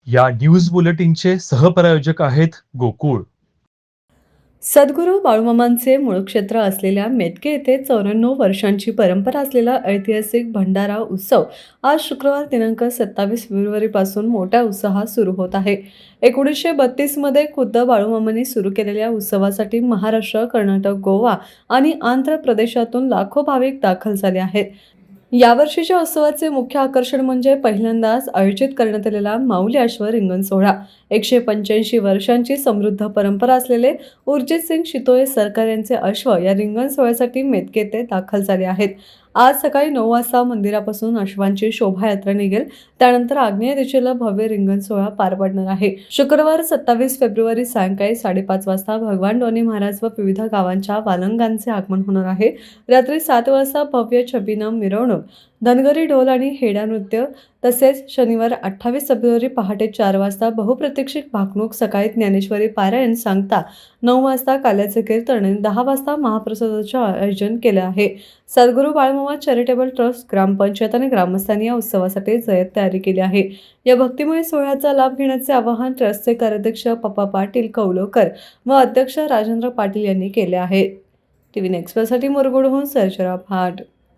या न्यूज बुलेटिनचे सहप्रायोजक आहेत गोकुळ. सद्गुरू बाळूमामांचे मूळ क्षेत्र असलेल्या मेतके येथे 94 वर्षांची परंपरा असलेला ऐतिहासिक भंडारा उत्सव आज शुक्रवार दिनांक 27 फेब्रुवारीपासून मोठ्या उत्साहात सुरू होत आहे. 1932 मध्ये खुद्द बाळूमामांनी सुरू केलेल्या उत्सवासाठी महाराष्ट्र, कर्नाटक, गोवा आणि आंध्र प्रदेशातून लाखो भाविक दाखल झाले आहेत. यावर्षीच्या उत्सवाचे मुख्य आकर्षण म्हणजे पहिल्यांदाच आयोजित करण्यात आलेला माऊली अश्व रिंगण सोहळा. 185 वर्षांची समृद्ध परंपरा असलेले उर्जित सिंग शितोळे सरकार यांचे अश्व या रिंगण सोहळ्यासाठी मेतके येथे दाखल झाले आहेत. आज सकाळी 9 वाजता मंदिरापासून अश्वांची शोभायात्रा निघेल. त्यानंतर आग्नेय दिशेला भव्य रिंगण सोहळा पार पडणार आहे. शुक्रवार 27 फेब्रुवारी सायंकाळी 5:30 वाजता भगवान डोनी महाराज व विविध गावांच्या वालंगांचे आगमन होणार आहे. रात्री 7 वाजता भव्य छबिना मिरवणूक, धनगरी ढोल आणि हेडा नृत्य तसेच शनिवार 28 फेब्रुवारी पहाटे 4 वाजता बहुप्रतीक्षित भाकणूक, सकाळी ज्ञानेश्वरी पारायण सांगता 9 वाजता काल्याचे कीर्तन आणि 10 वाजता महाप्रसादाचे आयोजन केले आहे. सद्गुरू बाळूमामा चॅरिटेबल ट्रस्ट, ग्रामपंचायत आणि ग्रामस्थांनी या उत्सवासाठी जय्यत तयारी केली आहे. या भक्तिमय सोहळ्याचा लाभ घेण्याचे आवाहन ट्रस्टचे कार्याध्यक्ष पप्पा पाटील कौलोकर व अध्यक्ष राजेंद्र पाटील यांनी केले आहे. टीव्ही नेक्स्टसाठी मुरगुडहून सर्जराव भाट.